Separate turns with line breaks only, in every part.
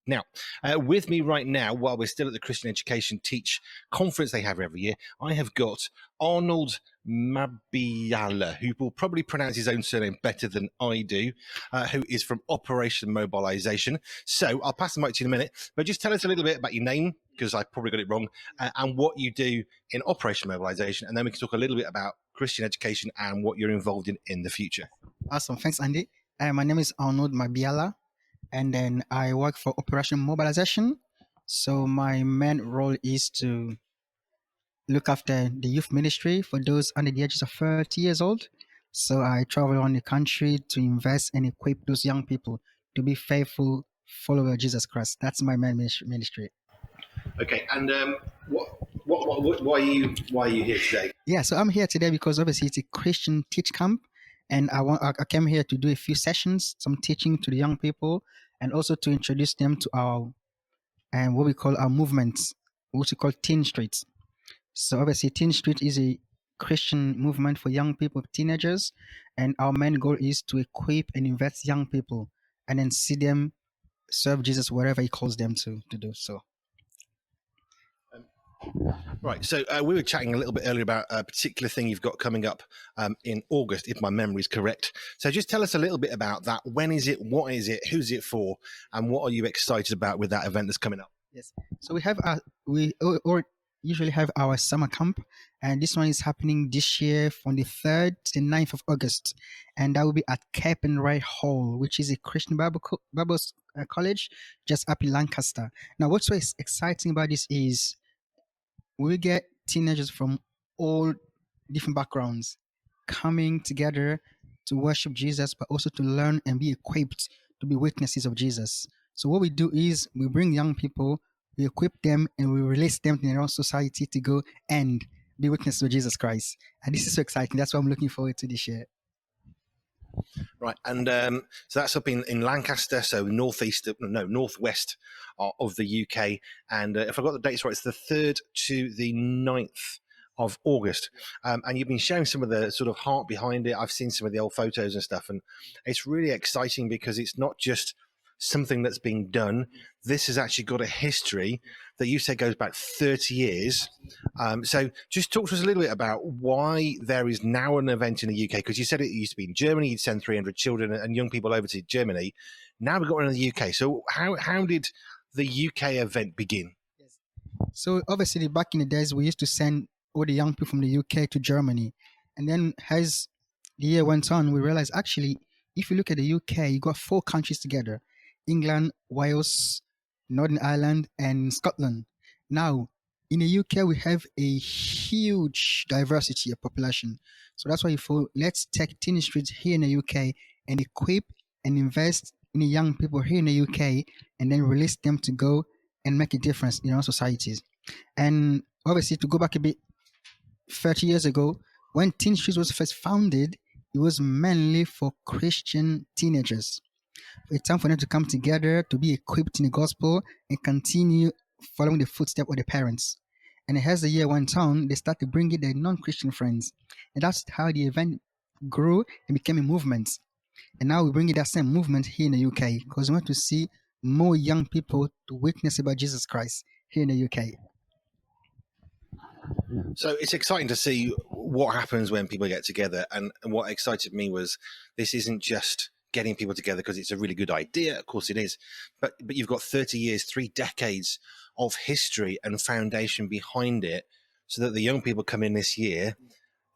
Now, with me right now, while we're still at the Christian Education Teach conference they have every year, I have got Arnold Mabiala, who will probably pronounce his own surname better than I do, who is from Operation Mobilisation. So I'll pass the mic to you in a minute, but just tell us a little bit about your name, because I probably got it wrong, and what you do in Operation Mobilisation, and then we can talk a little bit about Christian education and what you're involved in the future.
Awesome. Thanks, Andy. My name is Arnold Mabiala, and then I work for Operation Mobilisation. So my main role is to look after the youth ministry for those under the ages of 30 years old. So I travel around the country to invest and equip those young people to be faithful followers of Jesus Christ. That's my main ministry.
Okay, and why are you here today?
Yeah, so I'm here today because obviously it's a Christian teach camp, and I came here to do a few sessions, some teaching to the young people, and also to introduce them to our what we call our movements, what we call Teen Street. So obviously, Teen Street is a Christian movement for young people, teenagers, and our main goal is to equip and invest young people, and then see them serve Jesus wherever He calls them to do so.
Right, so we were chatting a little bit earlier about a particular thing you've got coming up in August, if my memory is correct. So just tell us a little bit about that. When is it? What is it? Who's it for? And what are you excited about with that event that's coming up?
Yes, so we have usually have our summer camp, and this one is happening this year from the 3rd to the 9th of August, and that will be at Cape and Wright Hall, which is a Christian Bible college just up in Lancaster. Now, what's so exciting about this is we get teenagers from all different backgrounds coming together to worship Jesus, but also to learn and be equipped to be witnesses of Jesus. So what we do is we bring young people, we equip them, and we release them to their own society to go and be witnesses of Jesus Christ. And this is so exciting. That's what I'm looking forward to this year.
Right, and so that's up in Lancaster, so northwest of the UK. And if I got the dates right, it's the 3rd to the 9th of August. And you've been showing some of the sort of heart behind it. I've seen some of the old photos and stuff, and it's really exciting because it's not just something that's being done. This has actually got a history that you said goes back 30 years. So just talk to us a little bit about why there is now an event in the UK, because you said it used to be in Germany, you'd send 300 children and young people over to Germany. Now we've got one in the UK. So how did the UK event begin?
So obviously back in the days, we used to send all the young people from the UK to Germany. And then as the year went on, we realized actually, if you look at the UK, you got 4 countries together: England, Wales, Northern Ireland, and Scotland. Now, in the UK, we have a huge diversity of population. So that's why you thought, let's take Teen Street here in the UK and equip and invest in the young people here in the UK, and then release them to go and make a difference in our societies. And obviously, to go back a bit, 30 years ago, when Teen Street was first founded, it was mainly for Christian teenagers. It's time for them to come together to be equipped in the gospel and continue following the footsteps of their parents. And as the year went on, they started bringing their non-Christian friends. And that's how the event grew and became a movement. And now we're bringing that same movement here in the UK because we want to see more young people to witness about Jesus Christ here in the UK.
So it's exciting to see what happens when people get together. And what excited me was this isn't just getting people together because it's a really good idea. Of course it is. But you've got 30 years, 3 decades of history and foundation behind it so that the young people come in this year.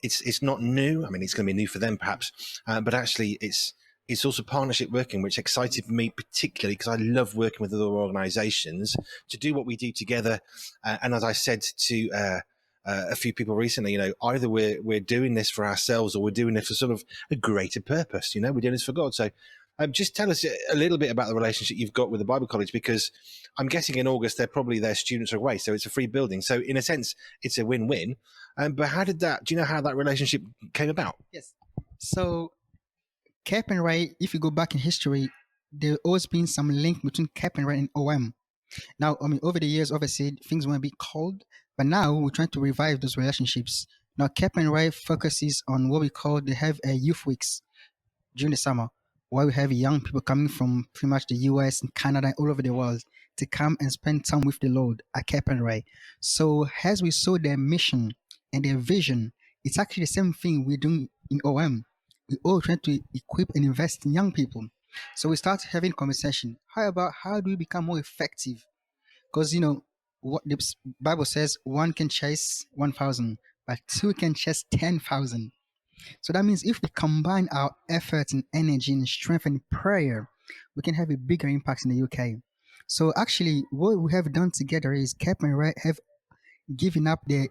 It's not new. I mean, it's going to be new for them perhaps. But actually it's also partnership working, which excited me particularly because I love working with other organizations to do what we do together. And as I said to a few people recently, either we're doing this for ourselves or we're doing it for sort of a greater purpose. We're doing this for God. So just tell us a little bit about the relationship you've got with the Bible College, because I'm guessing in August their students are away, so it's a free building. So in a sense, it's a win-win. But do you know how that relationship came about?
Yes. So Cape and Wright, if you go back in history, there's always been some link between Cape and Wright and OM. Now, I mean, over the years, obviously, things were a bit cold, but now we're trying to revive those relationships. Now, Cape and Wright focuses on what we call, they have a youth weeks during the summer, where we have young people coming from pretty much the US and Canada and all over the world to come and spend time with the Lord at Cape and Ray. So as we saw their mission and their vision, it's actually the same thing we're doing in OM. We all trying to equip and invest in young people. So we start having conversation. How about how do we become more effective? Because what the Bible says, one can chase 1,000, but two can chase 10,000. So that means if we combine our efforts and energy and strength and prayer, we can have a bigger impact in the UK. So actually, what we have done together is Cap and Ray have given up their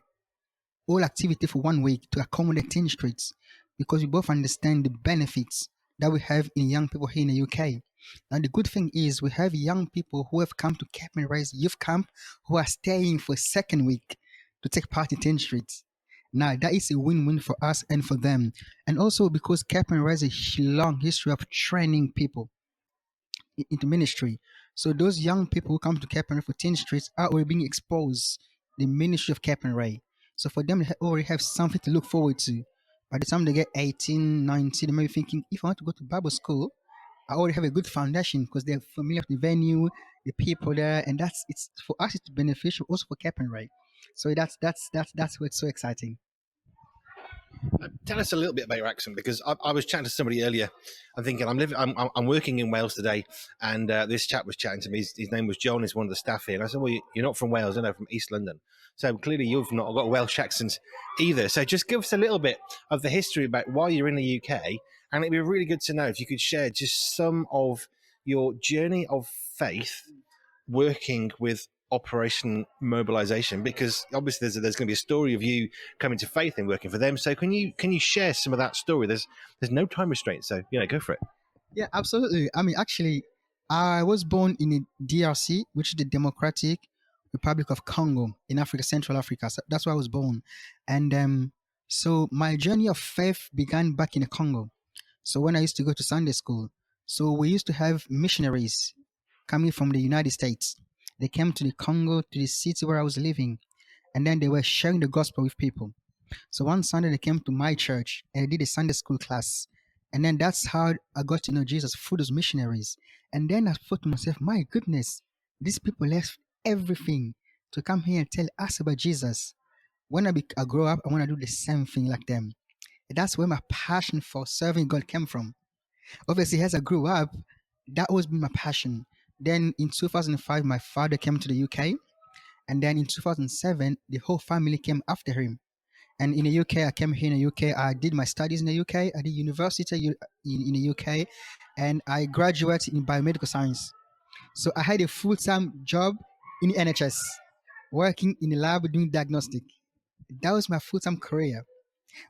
all activity for 1 week to accommodate Teen Streets because we both understand the benefits that we have in young people here in the UK. And the good thing is we have young people who have come to Cap and Ray's youth camp who are staying for a second week to take part in Teen Streets. Now that is a win-win for us and for them. And also because Cap and Ray has a long history of training people into ministry. So those young people who come to Cape and Ray for Teen Streets are already being exposed the ministry of Cape and Ray. So for them, they already have something to look forward to. By the time they get 18, 19, they may be thinking, if I want to go to Bible school, I already have a good foundation because they're familiar with the venue, the people there, and it's for us it's beneficial also for Cape and Ray. So that's what's so exciting.
Tell us a little bit about your accent, because I was chatting to somebody earlier. I'm thinking I'm working in Wales today, and this chap was chatting to me. His name was John. He's one of the staff here, and I said, "Well, you're not from Wales, I know, from East London. So clearly you've not got a Welsh accent either. So just give us a little bit of the history about why you're in the UK, and it'd be really good to know if you could share just some of your journey of faith working with Operation Mobilisation, because obviously there's going to be a story of you coming to faith and working for them. So can you share some of that story? There's no time restraint, so go for it.
Yeah, absolutely. I mean, actually, I was born in the DRC, which is the Democratic Republic of Congo in Africa, Central Africa. So that's where I was born. And so my journey of faith began back in the Congo. So when I used to go to Sunday school, so we used to have missionaries coming from the United States. They came to the Congo, to the city where I was living, and then they were sharing the gospel with people. So one Sunday they came to my church and I did a Sunday school class. And then that's how I got to know Jesus through those missionaries. And then I thought to myself, my goodness, these people left everything to come here and tell us about Jesus. When I grow up, I want to do the same thing like them. That's where my passion for serving God came from. Obviously, as I grew up, that was my passion. Then in 2005, my father came to the UK. And then in 2007, the whole family came after him. And in the UK, I came here in the UK. I did my studies in the UK. I did university in the UK, and I graduated in biomedical science. So I had a full-time job in the NHS, working in the lab doing diagnostic. That was my full-time career.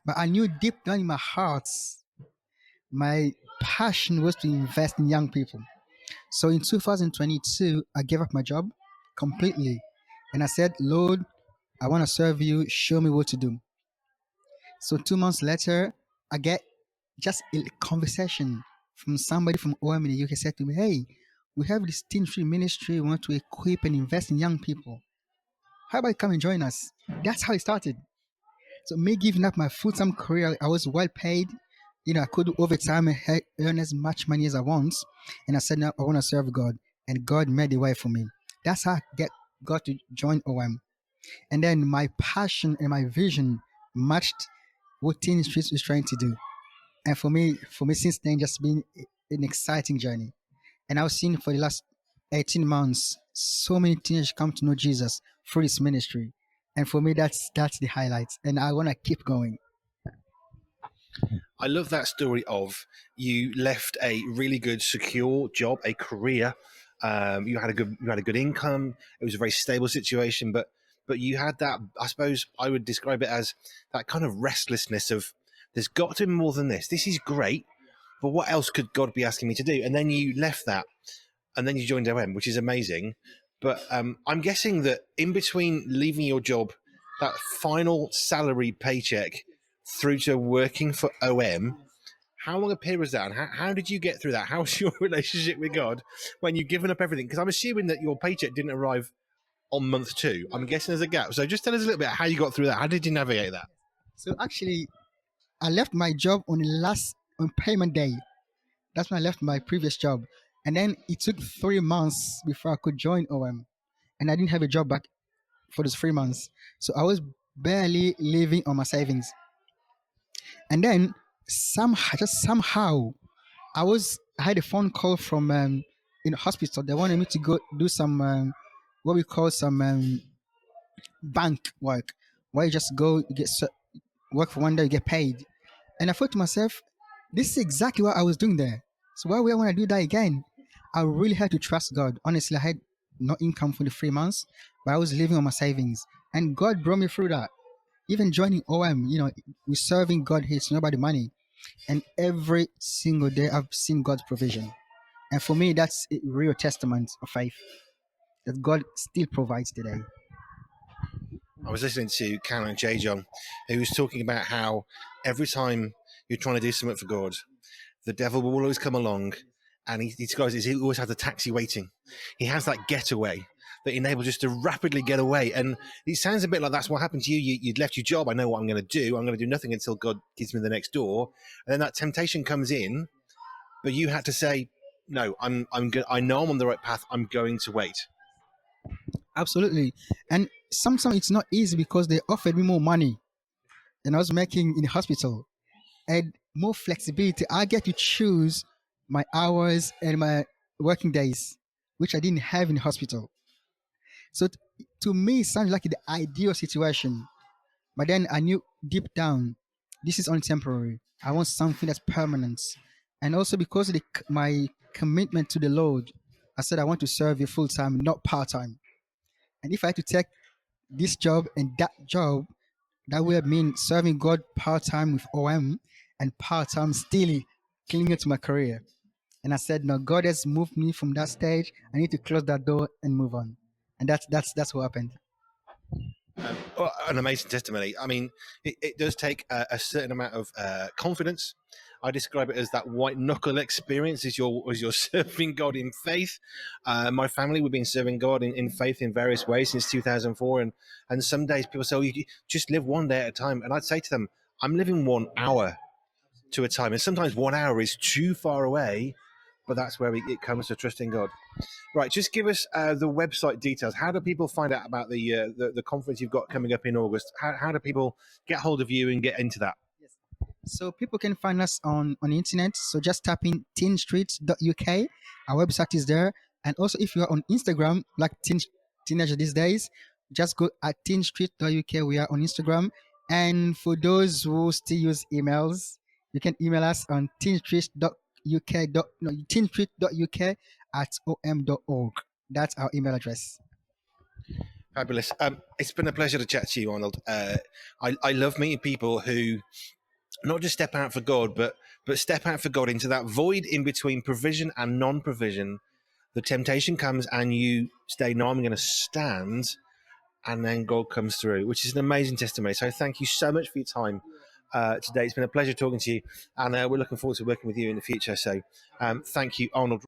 But I knew deep down in my heart, my passion was to invest in young people. So in 2022, I gave up my job completely, and I said, Lord, I want to serve you. Show me what to do. So 2 months later, I get just a conversation from somebody from OM in the UK said to me, hey, we have this teen free ministry. We want to equip and invest in young people. How about you come and join us? That's how it started. So me giving up my full-time career, I was well paid. I could do overtime and earn as much money as I want. And I said, no, I want to serve God. And God made a way for me. That's how I got to join OM. And then my passion and my vision matched what Teen Streets is trying to do. And for me since then, just been an exciting journey. And I've seen for the last 18 months, so many teenagers come to know Jesus through this ministry. And for me, that's the highlights. And I want to keep going.
I love that story of you left a really good, secure job, a career. You had a good income. It was a very stable situation, but you had that. I suppose I would describe it as that kind of restlessness of there's got to be more than this. This is great, but what else could God be asking me to do? And then you left that, and then you joined OM, which is amazing. But I'm guessing that in between leaving your job, that final salary paycheck through to working for OM, how long a period was that? And how did you get through that? How's your relationship with God when you've given up everything? Because I'm assuming that your paycheck didn't arrive on month 2. I'm guessing there's a gap. So just tell us a little bit how you got through that. How did you navigate that?
So actually, I left my job on payment day. That's when I left my previous job. And then it took 3 months before I could join OM. And I didn't have a job back for those 3 months. So I was barely living on my savings. And then somehow, I had a phone call from in a hospital. They wanted me to go do some what we call some bank work, where you just go, you work for one day, you get paid. And I thought to myself, this is exactly what I was doing there. So why would I want to do that again? I really had to trust God. Honestly, I had no income for the 3 months, but I was living on my savings. And God brought me through that. Even joining OM, we're serving God here. It's not about the money. And every single day, I've seen God's provision. And for me, that's a real testament of faith that God still provides today.
I was listening to Karen J. John, who was talking about how every time you're trying to do something for God, the devil will always come along, and he always has a taxi waiting. He has that getaway that enables us to rapidly get away. And it sounds a bit like that's what happened to you. You'd left your job. I know what I'm going to do. I'm going to do nothing until God gives me the next door. And then that temptation comes in, but you had to say, no, I'm good. I know I'm on the right path. I'm going to wait.
Absolutely. And sometimes it's not easy because they offered me more money than I was making in the hospital and more flexibility. I get to choose my hours and my working days, which I didn't have in the hospital. So to me, it sounds like the ideal situation. But then I knew deep down, this is only temporary. I want something that's permanent. And also because of my commitment to the Lord, I said I want to serve you full time, not part time. And if I had to take this job and that job, that would have mean serving God part time with OM and part time still clinging to my career. And I said, no, God has moved me from that stage. I need to close that door and move on. And that's what happened.
An amazing testimony. I mean, it does take a certain amount of confidence. I describe it as that white knuckle experience as you're serving God in faith. My family, we've been serving God in faith in various ways since 2004. And some days people say, oh, you just live one day at a time. And I'd say to them, I'm living 1 hour to a time. And sometimes 1 hour is too far away, but that's where it comes to trusting God. Right, just give us the website details. How do people find out about the conference you've got coming up in August? How do people get hold of you and get into that?
Yes. So people can find us on the internet. So just tap in teenstreet.uk. Our website is there. And also if you're on Instagram, like teenager these days, just go at teenstreet.uk. We are on Instagram. And for those who still use emails, you can email us on teenstreet.uk at om.org. That's our email address.
Fabulous. It's been a pleasure to chat to you, Arnold. I love meeting people who not just step out for God, but step out for God into that void in between provision and non-provision. The temptation comes and you say, no, I'm going to stand, and then God comes through, which is an amazing testimony. So thank you so much for your time today. It's been a pleasure talking to you, and we're looking forward to working with you in the future. So thank you, Arnold.